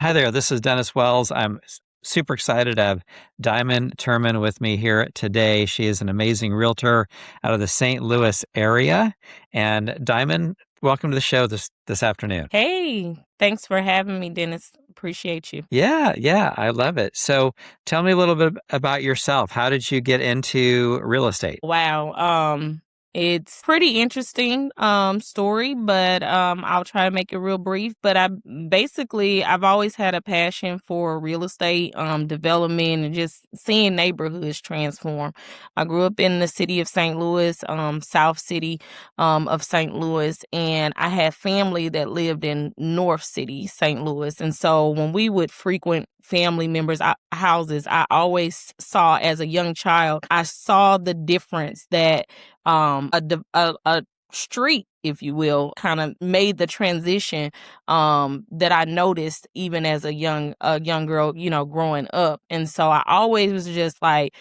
Hi there, this is Dennis Wells. I'm super excited to have Diamond Turman with me here today. She is an amazing realtor out of the St. Louis area. And Diamond, welcome to the show this afternoon. Hey, thanks for having me, Dennis. Appreciate you. Yeah, I love it. So tell me a little bit about yourself. How did you get into real estate? Wow. It's pretty interesting story, but I'll try to make it real brief. But I've always had a passion for real estate, development and just seeing neighborhoods transform. I grew up in the city of St. Louis, South City of St. Louis, and I had family that lived in North City, St. Louis. And so when we would frequent family members' houses, I always saw as a young child, I saw the difference that a street, if you will, kind of made the transition that I noticed even as a young girl, growing up. And so I always was just like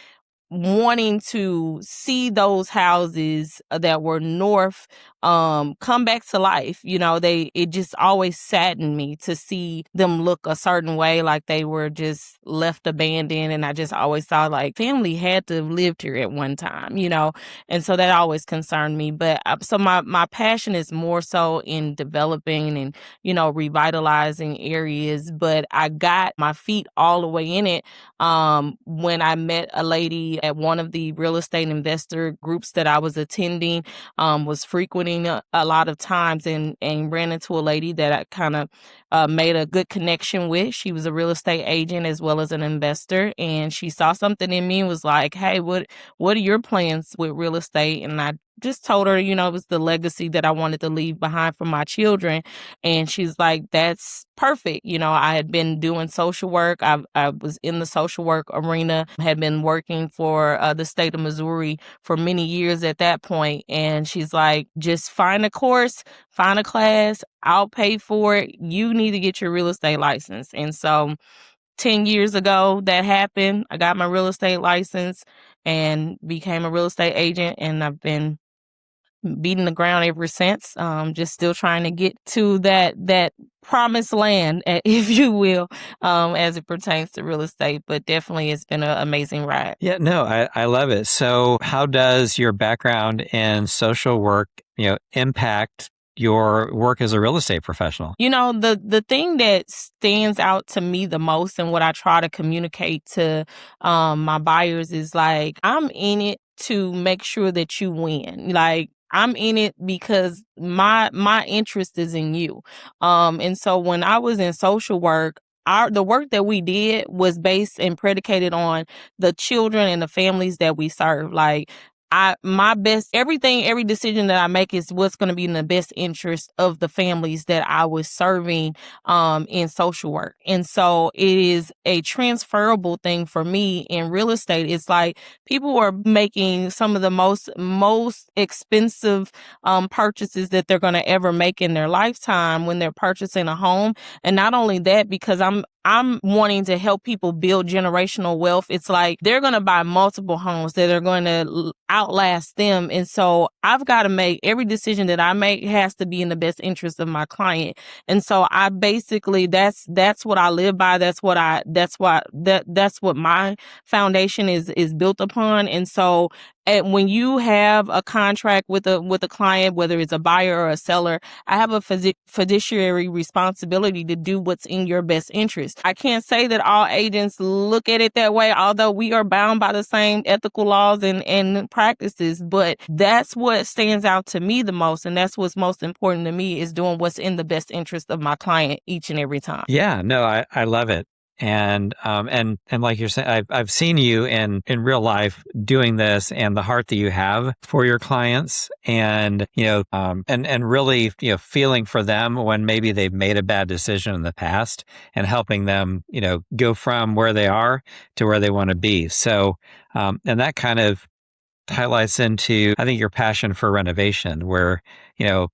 wanting to see those houses that were north come back to life. It just always saddened me to see them look a certain way, like they were just left abandoned. And I just always thought like family had to have lived here at one time. And so that always concerned me. But so my passion is more so in developing and revitalizing areas. But I got my feet all the way in it when I met a lady at one of the real estate investor groups that I was attending, was frequenting a lot of times, and ran into a lady that I kind of made a good connection with. She was a real estate agent as well as an investor, and she saw something in me and was like, "Hey, what are your plans with real estate?" And I just told her, it was the legacy that I wanted to leave behind for my children. And she's like, that's perfect. I had been doing social work. I was in the social work arena, had been working for the state of Missouri for many years at that point. And she's like, just find a course, find a class. I'll pay for it. You need to get your real estate license. And so 10 years ago that happened. I got my real estate license and became a real estate agent. And I've been beating the ground ever since. Just still trying to get to that promised land, if you will, as it pertains to real estate. But definitely, it's been an amazing ride. Yeah, no, I love it. So how does your background in social work, impact your work as a real estate professional? The thing that stands out to me the most, and what I try to communicate to my buyers, is like I'm in it to make sure that you win. Like I'm in it because my interest is in you. And so when I was in social work, the work that we did was based and predicated on the children and the families that we serve. Like my best everything, every decision that I make is what's going to be in the best interest of the families that I was serving in social work. And so it is a transferable thing for me in real estate. It's like people are making some of the most expensive purchases that they're going to ever make in their lifetime when they're purchasing a home. And not only that, because I'm wanting to help people build generational wealth. It's like they're going to buy multiple homes that are going to outlast them. And so I've got to make every decision that I make has to be in the best interest of my client. And so I basically, that's what I live by. That's what my foundation is built upon. And so when you have a contract with a client, whether it's a buyer or a seller, I have a fiduciary responsibility to do what's in your best interest. I can't say that all agents look at it that way, although we are bound by the same ethical laws and practices. But that's what stands out to me the most, and that's what's most important to me, is doing what's in the best interest of my client each and every time. Yeah, no, I love it. And like you're saying, I've seen you in real life doing this, and the heart that you have for your clients, and and really feeling for them when maybe they've made a bad decision in the past, and helping them go from where they are to where they want to be. So and that kind of highlights into, I think, your passion for renovation, where you know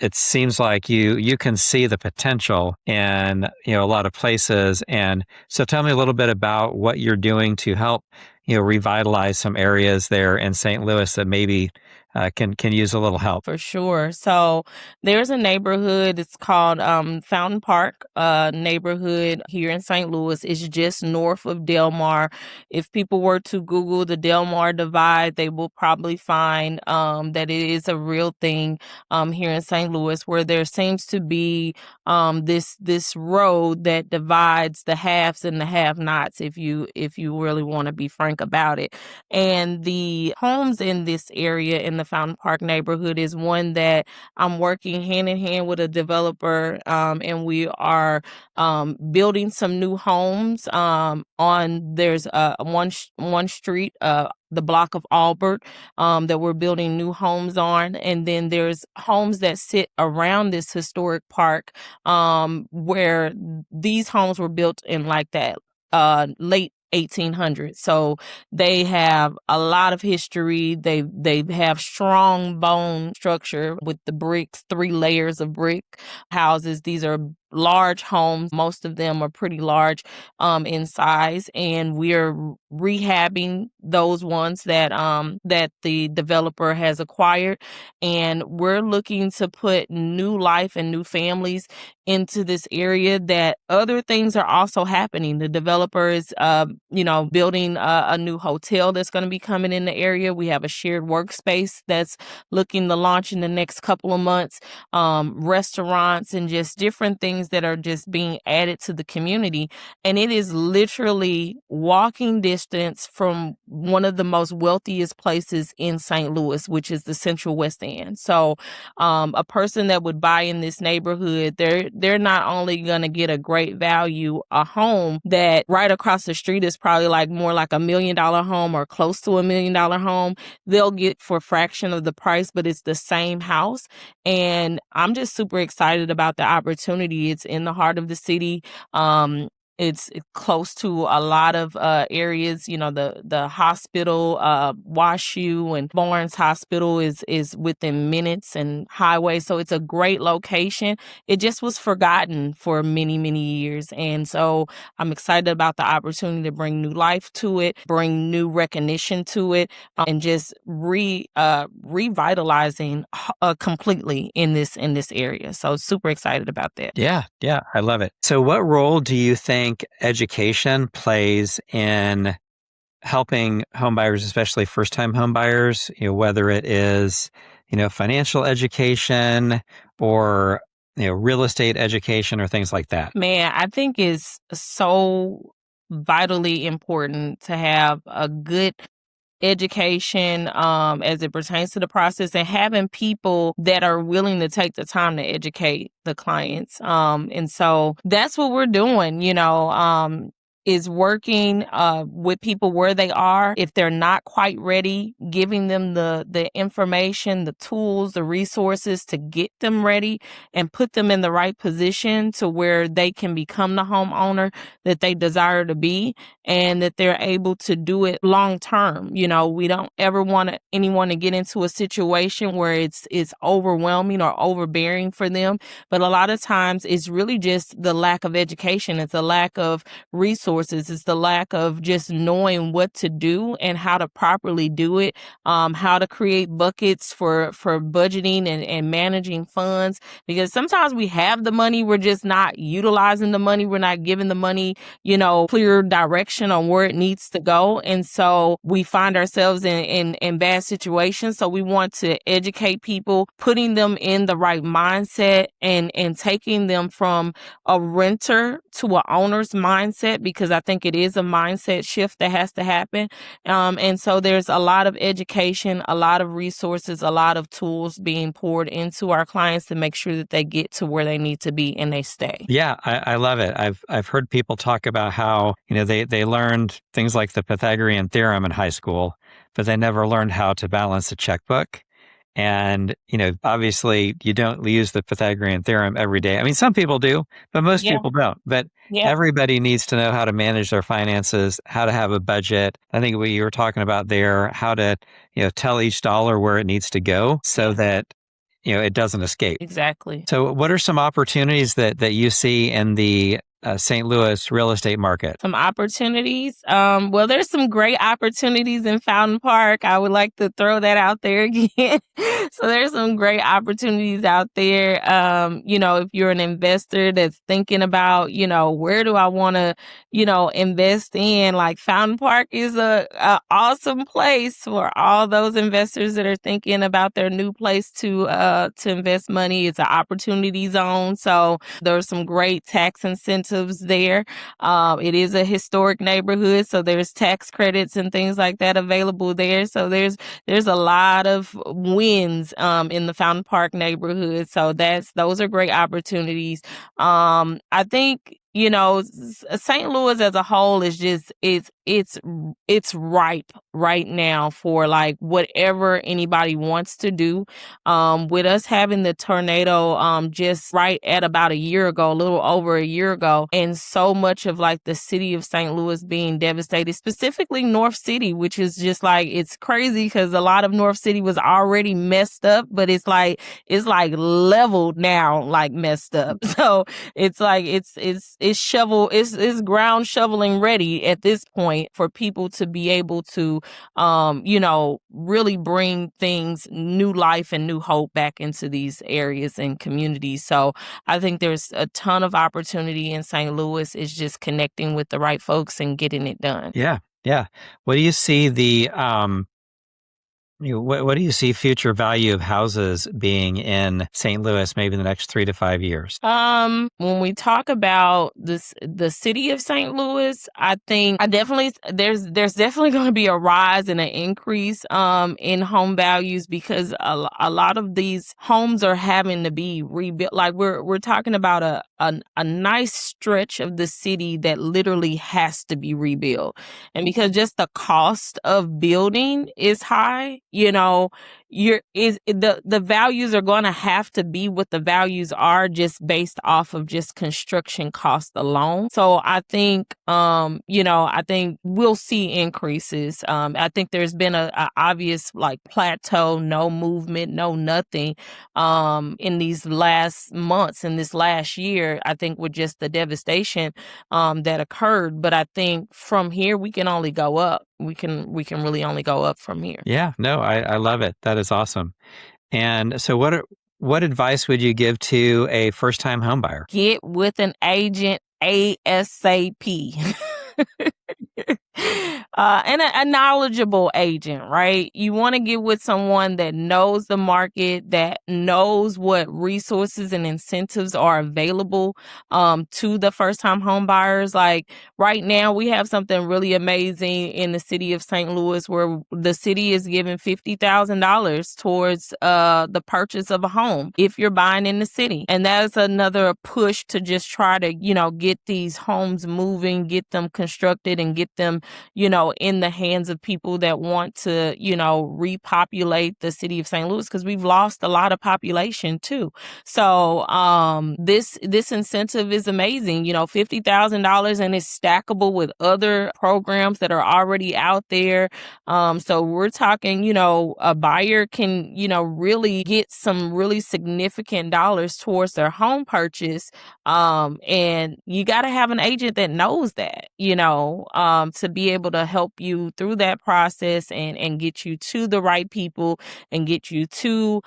it seems like you can see the potential in a lot of places. And so tell me a little bit about what you're doing to help revitalize some areas there in St. Louis that maybe can use a little help. For sure. So there's a neighborhood. It's called Fountain Park neighborhood here in St. Louis. It's just north of Delmar. If people were to Google the Delmar Divide, they will probably find that it is a real thing here in St. Louis, where there seems to be this road that divides the haves and the have-nots. If you really want to be frank about it, and the homes in this area in the Fountain Park neighborhood is one that I'm working hand in hand with a developer, and we are building some new homes there's one street, the block of Albert, that we're building new homes on. And then there's homes that sit around this historic park, where these homes were built in like that late 1800s. So they have a lot of history. They have strong bone structure with the bricks, 3 layers of brick houses. These are large homes. Most of them are pretty large in size, and we're rehabbing those ones that the developer has acquired, and we're looking to put new life and new families into this area. That other things are also happening. The developer is building a new hotel that's going to be coming in the area. We have a shared workspace that's looking to launch in the next couple of months, restaurants and just different things that are just being added to the community. And it is literally walking distance from one of the most wealthiest places in St. Louis, which is the Central West End. So a person that would buy in this neighborhood, they're not only going to get a great value, a home that right across the street is probably more like $1 million home or close to $1 million home, they'll get for a fraction of the price, but it's the same house. And I'm just super excited about the opportunity. It's in the heart of the city. It's close to a lot of areas. The hospital, WashU and Barnes Hospital is within minutes, and highway. So it's a great location. It just was forgotten for many, many years. And so I'm excited about the opportunity to bring new life to it, bring new recognition to it, and just revitalizing completely in this area. So super excited about that. Yeah, I love it. So what role do you think education plays in helping homebuyers, especially first-time homebuyers, whether it is, financial education or, real estate education or things like that? Man, I think it's so vitally important to have a good education as it pertains to the process, and having people that are willing to take the time to educate the clients. And so that's what we're doing, is working with people where they are. If they're not quite ready, giving them the information, the tools, the resources to get them ready and put them in the right position to where they can become the homeowner that they desire to be, and that they're able to do it long term. We don't ever want anyone to get into a situation where it's overwhelming or overbearing for them. But a lot of times it's really just the lack of education. It's a lack of resources. It's the lack of just knowing what to do and how to properly do it, how to create buckets for budgeting and managing funds. Because sometimes we have the money, we're just not utilizing the money. We're not giving the money, clear direction on where it needs to go. And so we find ourselves in bad situations. So we want to educate people, putting them in the right mindset and taking them from a renter to an owner's mindset, because I think it is a mindset shift that has to happen. And so there's a lot of education, a lot of resources, a lot of tools being poured into our clients to make sure that they get to where they need to be and they stay. Yeah, I love it. I've heard people talk about how, they learned things like the Pythagorean theorem in high school, but they never learned how to balance a checkbook. And, obviously you don't use the Pythagorean theorem every day. I mean, some people do, but most people don't. But everybody needs to know how to manage their finances, how to have a budget. I think what you were talking about there, how to, tell each dollar where it needs to go so that, it doesn't escape. Exactly. So what are some opportunities that you see in the St. Louis real estate market? Some opportunities. Well, there's some great opportunities in Fountain Park. I would like to throw that out there again. So there's some great opportunities out there. If you're an investor that's thinking about, where do I want to, invest in, like Fountain Park is a awesome place for all those investors that are thinking about their new place to invest money. It's an opportunity zone. So there's some great tax incentives there. It is a historic neighborhood, so there's tax credits and things like that available there. So there's a lot of wins in the Fountain Park neighborhood. So those are great opportunities. I think St. Louis as a whole is just it's ripe right now for like whatever anybody wants to do. With us having the tornado just right at about a year ago, a little over a year ago, and so much of like the city of St. Louis being devastated, specifically North City, which is just like, it's crazy because a lot of North City was already messed up, but it's like leveled now, like messed up. So it's like it's ground shoveling ready at this point for people to be able to really bring things, new life and new hope back into these areas and communities. So I think there's a ton of opportunity in St. Louis. It's just connecting with the right folks and getting it done. Yeah. Yeah. What do you see what do you see future value of houses being in St. Louis, maybe in the next 3 to 5 years? When we talk about the city of St. Louis, I think there's definitely going to be a rise and an increase in home values because a lot of these homes are having to be rebuilt. Like we're talking about a nice stretch of the city that literally has to be rebuilt, and because just the cost of building is high, the values are going to have to be what the values are just based off of just construction cost alone. So I think I think we'll see increases. I think there's been a obvious like plateau, no movement, no nothing in these last months, in this last year, I think with just the devastation that occurred. But I think from here we can only go up. We can really only go up from here. Yeah, no, I love it. That is awesome. And so what advice would you give to a first-time homebuyer? Get with an agent ASAP. And a knowledgeable agent, right? You want to get with someone that knows the market, that knows what resources and incentives are available to the first-time home buyers. Like right now, we have something really amazing in the city of St. Louis where the city is giving $50,000 towards the purchase of a home if you're buying in the city. And that's another push to just try to, get these homes moving, get them constructed and get them, in the hands of people that want to, repopulate the city of St. Louis because we've lost a lot of population too. So this incentive is amazing, $50,000, and it's stackable with other programs that are already out there. So we're talking, a buyer can, really get some really significant dollars towards their home purchase. And you got to have an agent that knows that, to be able to help you through that process and get you to the right people and get you to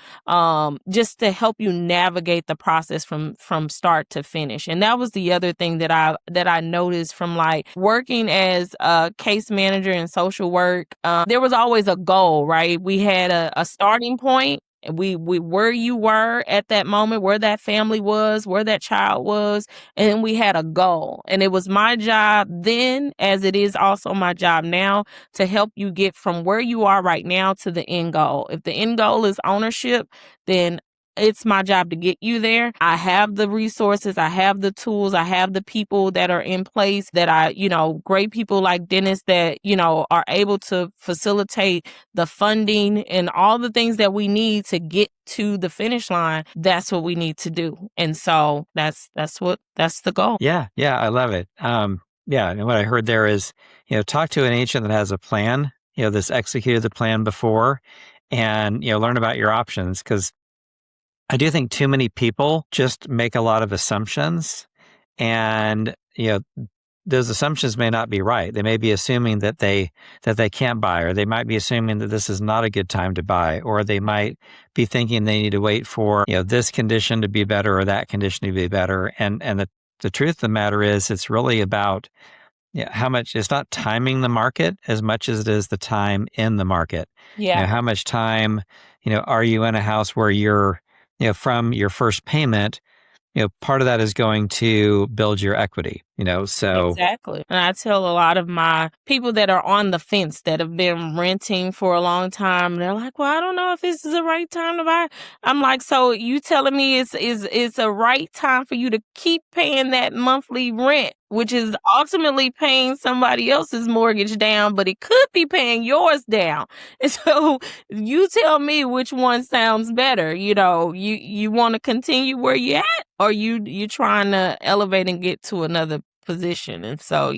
just to help you navigate the process from start to finish. And that was the other thing that I noticed from like working as a case manager in social work. There was always a goal, right? We had a starting point. We where you were at that moment, where that family was, where that child was, and we had a goal. And it was my job then, as it is also my job now, to help you get from where you are right now to the end goal. If the end goal is ownership, then it's my job to get you there. I have the resources, I have the tools, I have the people that are in place that great people like Dennis that, are able to facilitate the funding and all the things that we need to get to the finish line. That's what we need to do. And so that's the goal. Yeah. Yeah. I love it. Yeah. And what I heard there is, talk to an agent that has a plan, that's executed the plan before, and, learn about your options, because I do think too many people just make a lot of assumptions and those assumptions may not be right. They may be assuming that they can't buy, or they might be assuming that this is not a good time to buy, or they might be thinking they need to wait for this condition to be better or that condition to be better. And the truth of the matter is, it's really about how much. It's not timing the market as much as it is the time in the market. Yeah. How much time are you in a house where you're from your first payment. Part of that is going to build your equity, so. Exactly. And I tell a lot of my people that are on the fence that have been renting for a long time, they're like, well, I don't know if this is the right time to buy. I'm like, so you telling me it's a right time for you to keep paying that monthly rent, which is ultimately paying somebody else's mortgage down, but it could be paying yours down. And so you tell me which one sounds better. You want to continue where you at, or you trying to elevate and get to another position. And so,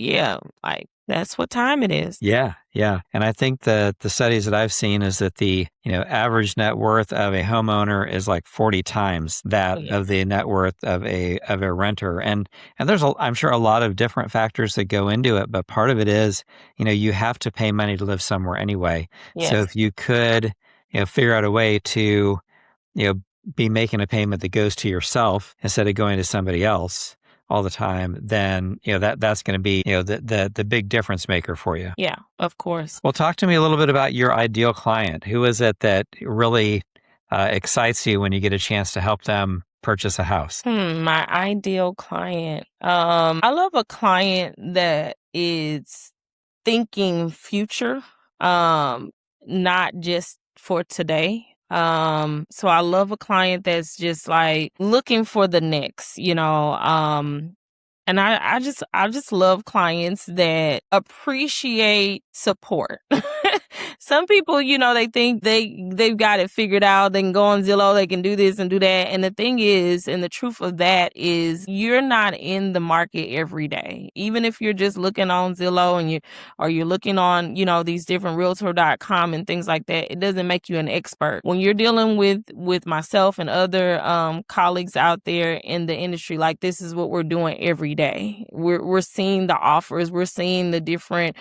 like that's what time it is. Yeah. And I think the studies that I've seen is that the average net worth of a homeowner is like 40 times that of the net worth of a renter. And there's I'm sure a lot of different factors that go into it, but part of it is, you have to pay money to live somewhere anyway. Yes. So if you could, figure out a way to, be making a payment that goes to yourself instead of going to somebody else all the time, then that's going to be the big difference maker for you. Yeah, of course. Well, talk to me a little bit about your ideal client. Who is it that really excites you when you get a chance to help them purchase a house? My ideal client. I love a client that is thinking future, not just for today. So I love a client that's just like looking for the next, and I just love clients that appreciate support. Some people, they think they've got it figured out. They can go on Zillow, they can do this and do that. And the thing is, and the truth of that is, you're not in the market every day. Even if you're just looking on Zillow and you're looking on, these different realtor.com and things like that, it doesn't make you an expert. When you're dealing with myself and other colleagues out there in the industry, like this is what we're doing every day. We're seeing the offers, we're seeing the different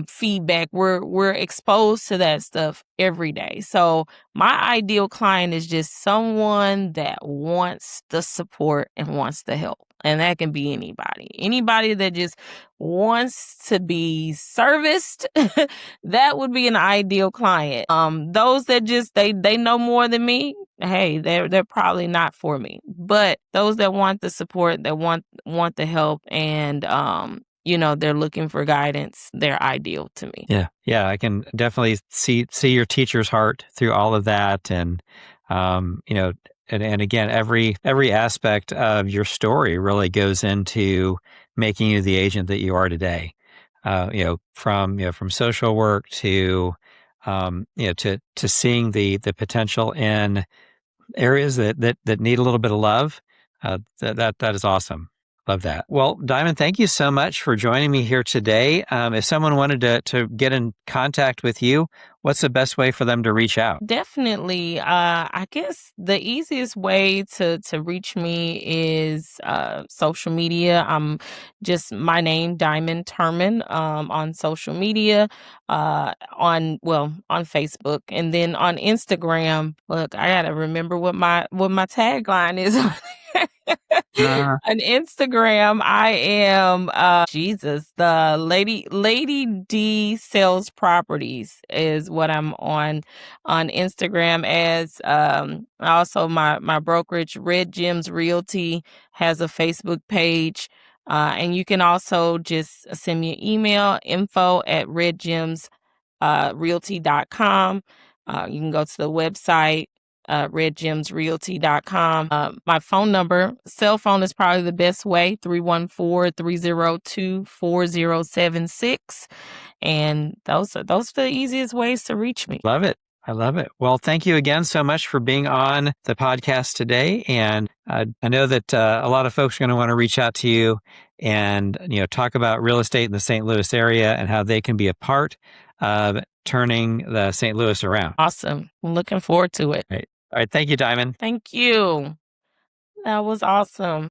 feedback. We're exposed to that stuff every day. So my ideal client is just someone that wants the support and wants the help. And that can be anybody that just wants to be serviced. That would be an ideal client. Those that just, they know more than me, hey, they're probably not for me. But those that want the support, that want the help, and they're looking for guidance, they're ideal to me. Yeah, I can definitely see your teacher's heart through all of that, and and again, every aspect of your story really goes into making you the agent that you are today. From social work to to seeing the potential in areas that need a little bit of love. That is awesome. Love that. Well, Diamond, thank you so much for joining me here today. If someone wanted to get in contact with you, what's the best way for them to reach out? Definitely. I guess the easiest way to reach me is social media. I'm just my name, Diamond Turman, on social media, on Facebook, and then on Instagram. Look, I gotta remember what my tagline is. On Instagram, I am the Lady D Sells Properties is what I'm on Instagram as. Also my brokerage, Red Gems Realty, has a Facebook page. And you can also just send me an email, info@redgemsrealty.com. You can go to the website, redgemsrealty.com. My phone number, cell phone is probably the best way, 314-302-4076. And those are the easiest ways to reach me. Love it. I love it. Well, thank you again so much for being on the podcast today. And I know that a lot of folks are going to want to reach out to you and talk about real estate in the St. Louis area and how they can be a part of turning the St. Louis around. Awesome. I'm looking forward to it. All right. Thank you, Diamond. Thank you. That was awesome.